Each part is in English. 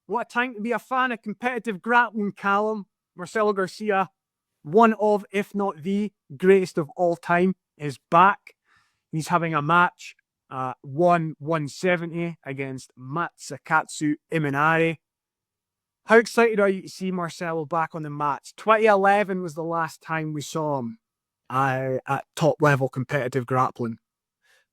What a time to be a fan of competitive grappling, Calum. Marcelo Garcia, one of, if not the greatest of all time, is back. He's having a match, 170 against Masakazu Imanari. How excited are you to see Marcelo back on the mats? 2011 was the last time we saw him at top level competitive grappling.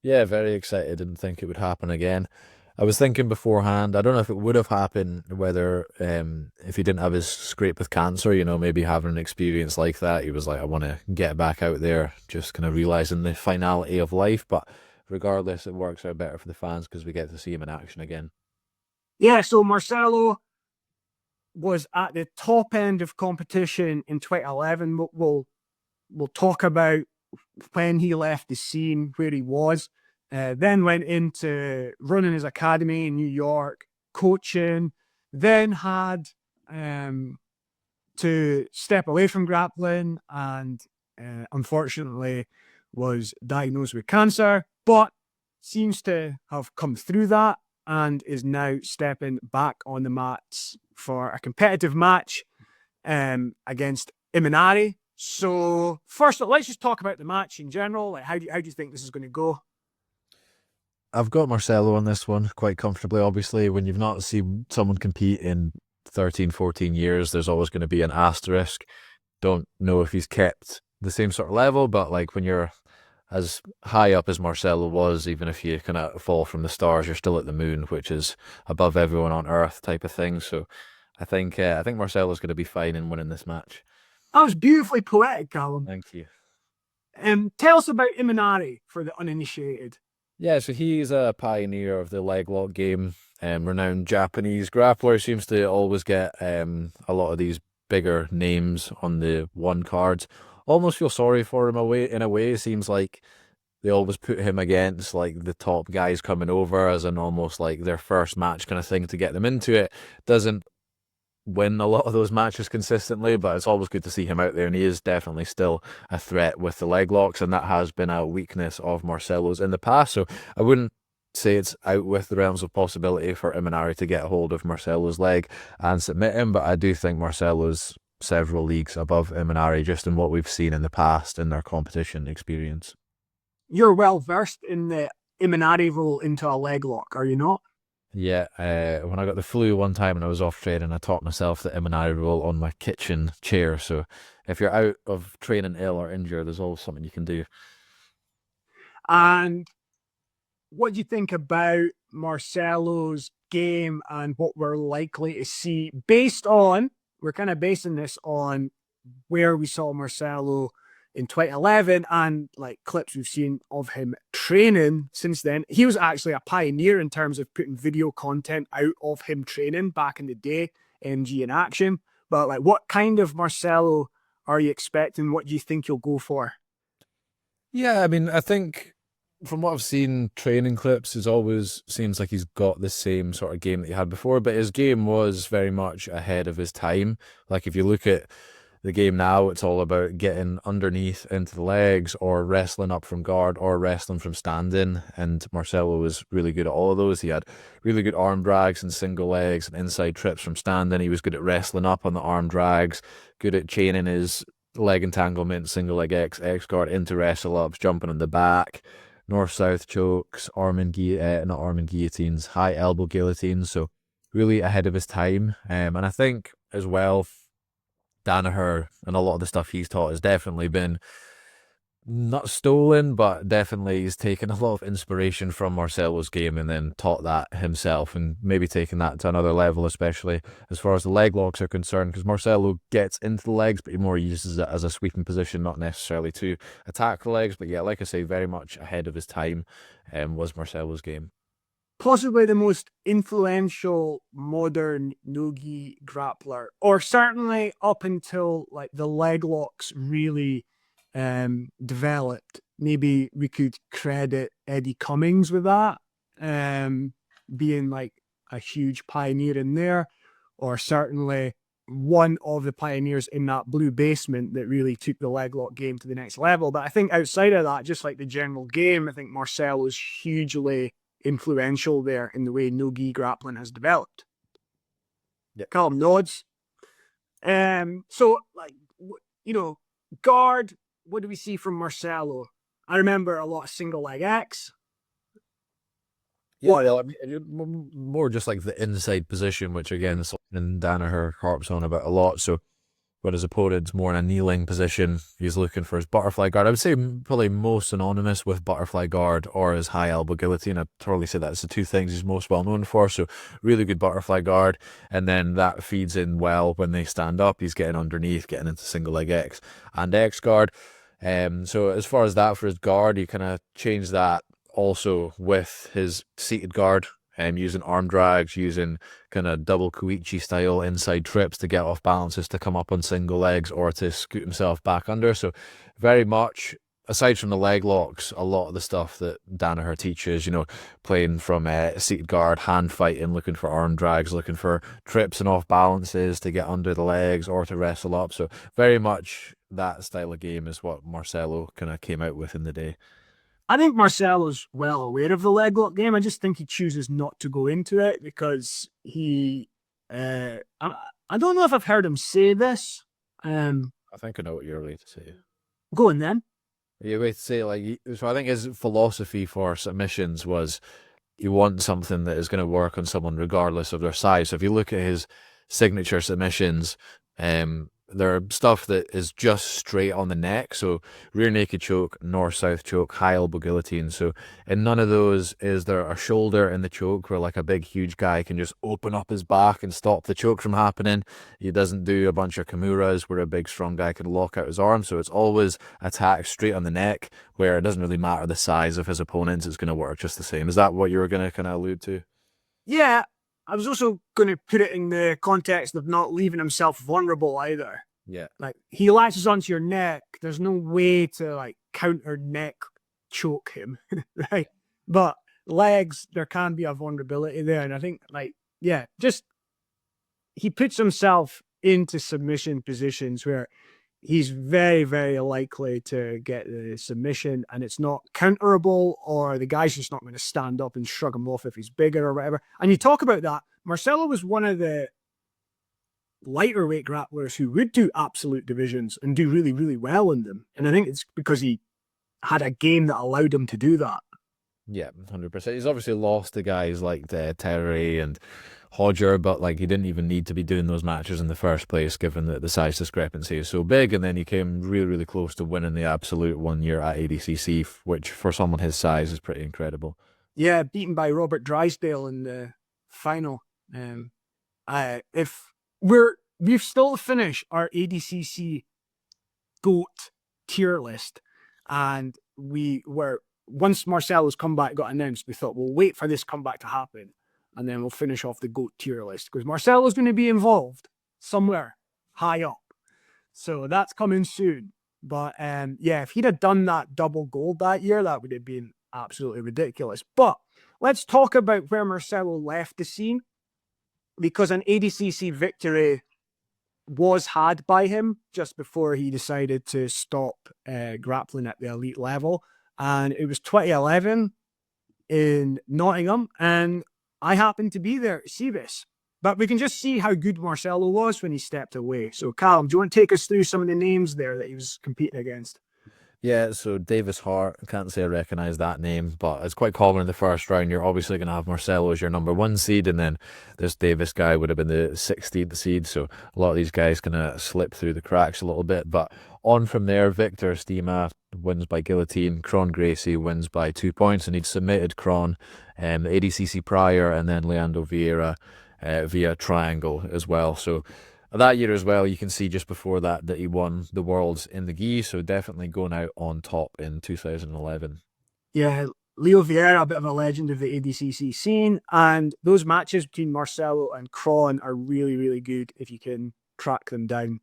Yeah, very excited. Didn't think it would happen again. I was thinking beforehand, I don't know if it would have happened, whether if he didn't have his scrape with cancer, maybe having an experience like that, he was like, I want to get back out there, just kind of realizing the finality of life. But regardless, it works out better for the fans because we get to see him in action again. Yeah, so Marcelo was at the top end of competition in 2011. We'll talk about when he left the scene, where he was. Then went into running his academy in New York, coaching, then had to step away from grappling and unfortunately was diagnosed with cancer, but seems to have come through that and is now stepping back on the mats for a competitive match against Imanari. So first, let's just talk about the match in general. Like, how do you think this is going to go? I've got Marcelo on this one quite comfortably. Obviously, when you've not seen someone compete in 13, 14 years, there's always going to be an asterisk. Don't know if he's kept the same sort of level, but like when you're as high up as Marcelo was, even if you kind of fall from the stars, you're still at the moon, which is above everyone on Earth type of thing. So I think Marcelo's going to be fine in winning this match. That was beautifully poetic, Calum. Thank you. Tell us about Imanari for the uninitiated. Yeah, so he's a pioneer of the leg lock game. Renowned Japanese grappler, seems to always get a lot of these bigger names on the one cards. Almost feel sorry for him in a way. It seems like they always put him against like the top guys coming over as an almost like their first match kind of thing to get them into it. Doesn't win a lot of those matches consistently, but it's always good to see him out there, and he is definitely still a threat with the leg locks, and that has been a weakness of Marcelo's in the past. So I wouldn't say it's out with the realms of possibility for Imanari to get a hold of Marcelo's leg and submit him, but I do think Marcelo's several leagues above Imanari just in what we've seen in the past in their competition experience. You're well versed in the Imanari roll into a leg lock, are you not? Yeah, when I got the flu one time and I was off training, I taught myself the Imanari roll on my kitchen chair. So if you're out of training ill or injured, there's always something you can do. And what do you think about Marcelo's game and what we're likely to see based on, we're kind of basing this on where we saw Marcelo in 2011 and like clips we've seen of him training since then. He was actually a pioneer in terms of putting video content out of him training back in the day, MG in action. But like, what kind of Marcelo are you expecting? What do you think you'll go for? Yeah, I mean, I think from what I've seen training clips, it always seems like he's got the same sort of game that he had before, but his game was very much ahead of his time. Like if you look at the game now, it's all about getting underneath into the legs or wrestling up from guard or wrestling from standing. And Marcelo was really good at all of those. He had really good arm drags and single legs and inside trips from standing. He was good at wrestling up on the arm drags, good at chaining his leg entanglement, single leg X guard into wrestle ups, jumping on the back, north south chokes, not arm and guillotines, high elbow guillotines. So really ahead of his time. And I think as well, Danaher and a lot of the stuff he's taught has definitely been not stolen, but definitely he's taken a lot of inspiration from Marcelo's game and then taught that himself and maybe taken that to another level, especially as far as the leg locks are concerned, because Marcelo gets into the legs, but he more uses it as a sweeping position, not necessarily to attack the legs. But yeah, like I say, very much ahead of his time was Marcelo's game. Possibly the most influential modern no-gi grappler, or certainly up until like the leg locks really developed. Maybe we could credit Eddie Cummings with that, being like a huge pioneer in there, or certainly one of the pioneers in that blue basement that really took the leg lock game to the next level. But I think outside of that, just like the general game, I think Marcelo is hugely influential there in the way no-gi grappling has developed. Yep. Calum nods. So, like, guard, what do we see from Marcelo? I remember a lot of single leg X. Yeah, well, I mean, more just like the inside position, which again, something Danaher harps on about a lot. So when his opponent's more in a kneeling position, he's looking for his butterfly guard. I would say probably most synonymous with butterfly guard or his high elbow guillotine. I'd totally say that's the two things he's most well known for. So really good butterfly guard, and then that feeds in well when they stand up. He's getting underneath, getting into single leg X and X guard. So as far as that for his guard, you kind of change that also with his seated guard. Using arm drags, using kind of double Koichi style inside trips to get off balances to come up on single legs or to scoot himself back under. So very much, aside from the leg locks, a lot of the stuff that Danaher teaches, playing from seated guard, hand fighting, looking for arm drags, looking for trips and off balances to get under the legs or to wrestle up. So very much that style of game is what Marcelo kind of came out with in the day. I think Marcelo's well aware of the leg lock game. I just think he chooses not to go into it because I don't know if I've heard him say this. I think I know what you're going to say. Go on then. You're going to say, so I think his philosophy for submissions was you want something that is going to work on someone regardless of their size. So if you look at his signature submissions, they're stuff that is just straight on the neck. So rear naked choke, north-south choke, high elbow guillotine. So in none of those is there a shoulder in the choke where like a big, huge guy can just open up his back and stop the choke from happening. He doesn't do a bunch of kimuras where a big, strong guy can lock out his arm. So it's always attack straight on the neck where it doesn't really matter the size of his opponents. It's going to work just the same. Is that what you were going to kind of allude to? Yeah. I was also going to put it in the context of not leaving himself vulnerable either. Yeah. Like, he latches onto your neck. There's no way to, like, counter neck choke him, right? But legs, there can be a vulnerability there. And I think, he puts himself into submission positions where he's very, very likely to get the submission and it's not counterable, or the guy's just not going to stand up and shrug him off if he's bigger or whatever. And you talk about that. Marcelo was one of the lighter weight grapplers who would do absolute divisions and do really, really well in them. And I think it's because he had a game that allowed him to do that. Yeah, 100%. He's obviously lost to guys like Terry and Hodger, but he didn't even need to be doing those matches in the first place, given that the size discrepancy is so big. And then he came really, really close to winning the absolute 1 year at ADCC, which for someone his size is pretty incredible. Yeah, beaten by Robert Drysdale in the final. If we've still to finish our ADCC GOAT tier list, and once Marcelo's comeback got announced, we thought we'll wait for this comeback to happen and then we'll finish off the GOAT tier list because Marcelo's going to be involved somewhere high up. So that's coming soon. But if he'd have done that double gold that year, that would have been absolutely ridiculous. But let's talk about where Marcelo left the scene, because an ADCC victory was had by him just before he decided to stop grappling at the elite level. And it was 2011 in Nottingham, and I happened to be there to see this. But we can just see how good Marcelo was when he stepped away. So, Calum, do you want to take us through some of the names there that he was competing against? Yeah, so Davis Hart, I can't say I recognise that name, but it's quite common in the first round. You're obviously going to have Marcelo as your number 1 seed, and then this Davis guy would have been the 16th seed, so a lot of these guys kind of slip through the cracks a little bit. But on from there, Victor Stima wins by guillotine, Kron Gracie wins by 2 points, and he'd submitted Kron, the ADCC prior, and then Leandro Vieira via triangle as well. So that year as well, you can see just before that he won the Worlds in the gi, so definitely going out on top in 2011. Yeah, Leo Vieira, a bit of a legend of the ADCC scene, and those matches between Marcelo and Kron are really, really good if you can track them down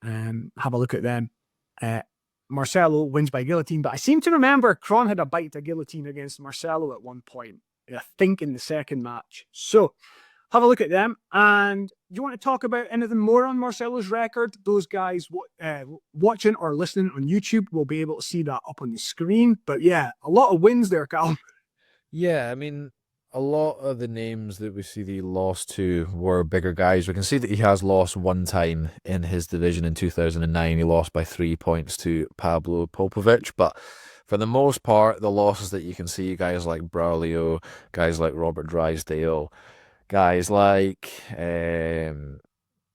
and have a look at them. Marcelo wins by guillotine, but I seem to remember Kron had a bite to guillotine against Marcelo at one point, I think in the second match. So have a look at them. And do you want to talk about anything more on Marcelo's record? Those guys watching or listening on YouTube will be able to see that up on the screen. But yeah, a lot of wins there, Cal. Yeah, I mean, a lot of the names that we see that he lost to were bigger guys. We can see that he has lost one time in his division in 2009. He lost by 3 points to Pablo Popovic, but for the most part, the losses that you can see, guys like Braulio, guys like Robert Drysdale, guys like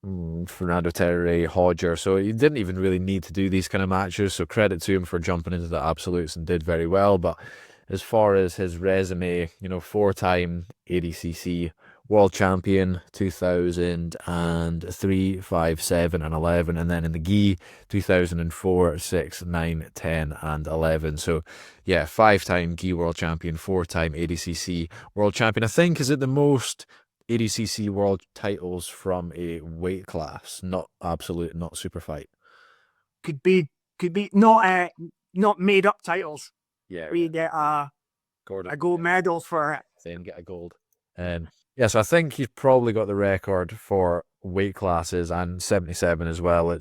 Fernando Terre, Hodger. So he didn't even really need to do these kind of matches. So credit to him for jumping into the absolutes and did very well. But as far as his resume, 4-time ADCC world champion, 2003, 5, 7, and 11. And then in the gi, 2004, 6, 9, 10, and 11. So yeah, 5-time gi world champion, 4-time ADCC world champion. I think is it the most ADCC world titles from a weight class, not absolute, not super fight. Could be not made up titles. Yeah, where you get a gold medal for it. Then get a gold. Yeah, so I think he's probably got the record for weight classes, and 77 as well.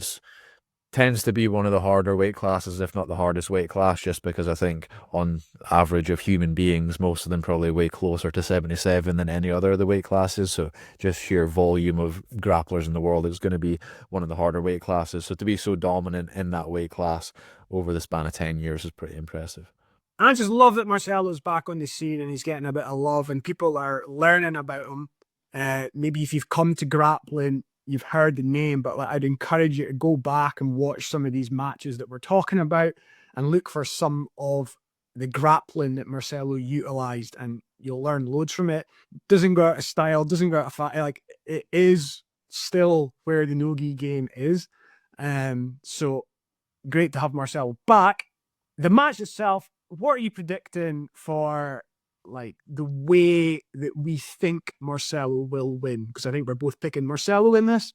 Tends to be one of the harder weight classes, if not the hardest weight class, just because I think on average of human beings, most of them probably way closer to 77 than any other of the weight classes. So just sheer volume of grapplers in the world is going to be one of the harder weight classes. So to be so dominant in that weight class over the span of 10 years is pretty impressive. I just love that Marcelo's back on the scene and he's getting a bit of love and people are learning about him. Maybe if you've come to grappling, you've heard the name, but I'd encourage you to go back and watch some of these matches that we're talking about and look for some of the grappling that Marcelo utilized, and you'll learn loads from it. Doesn't go out of style, doesn't go out of fat. Like, it is still where the no-gi game is. So great to have Marcelo back. The match itself, what are you predicting for like the way that we think Marcelo will win? Because I think we're both picking Marcelo in this.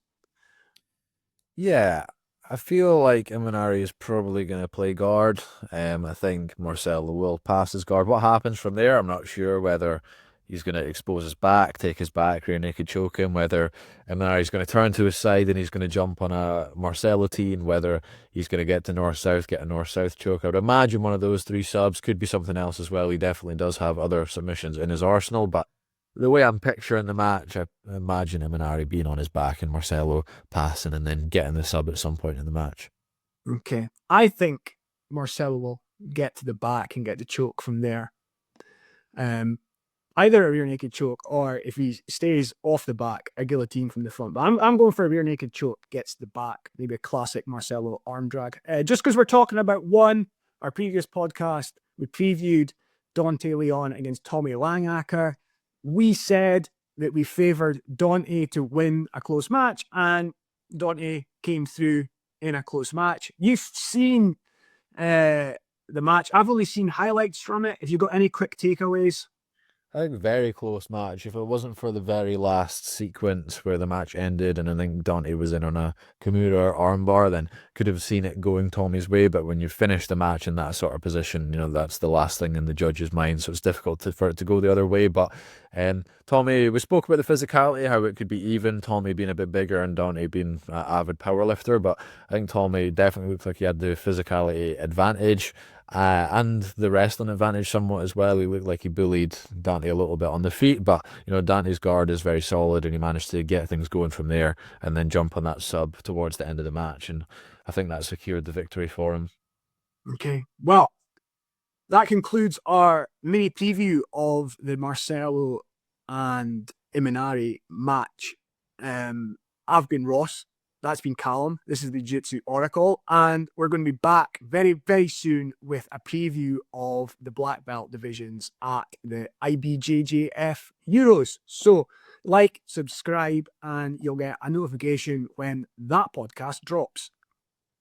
Yeah, I feel like Imanari is probably going to play guard. I think Marcelo will pass his guard. What happens from there, I'm not sure. Whether he's going to expose his back, take his back, rear naked choke him, whether Imanari's going to turn to his side and he's going to jump on a Marcelo team, whether he's going to get to north-south, get a north-south choke. I would imagine one of those three subs. Could be something else as well. He definitely does have other submissions in his arsenal, but the way I'm picturing the match, I imagine Imanari being on his back and Marcelo passing and then getting the sub at some point in the match. Okay. I think Marcelo will get to the back and get the choke from there. Either a rear naked choke, or if he stays off the back, a guillotine from the front. But I'm going for a rear naked choke, gets the back, maybe a classic Marcelo arm drag. Just because we're talking about our previous podcast, we previewed Dante Leon against Tommy Langacker. We said that we favoured Dante to win a close match, and Dante came through in a close match. You've seen the match. I've only seen highlights from it. Have you got any quick takeaways? I think very close match. If it wasn't for the very last sequence where the match ended and I think Dante was in on a Kimura armbar, then could have seen it going Tommy's way. But when you finish the match in that sort of position, that's the last thing in the judge's mind. So it's difficult for it to go the other way. But Tommy, we spoke about the physicality, how it could be even, Tommy being a bit bigger and Dante being an avid powerlifter. But I think Tommy definitely looked like he had the physicality advantage. And the wrestling advantage somewhat as well. He looked like he bullied Dante a little bit on the feet, but Dante's guard is very solid and he managed to get things going from there and then jump on that sub towards the end of the match, and I think that secured the victory for him. Okay, well, that concludes our mini preview of the Marcelo and Imanari match. I've been Ross. That's been Calum. This is the Jiu Jitsu Oracle, and we're going to be back very, very soon with a preview of the black belt divisions at the IBJJF Euros. So, like, subscribe, and you'll get a notification when that podcast drops.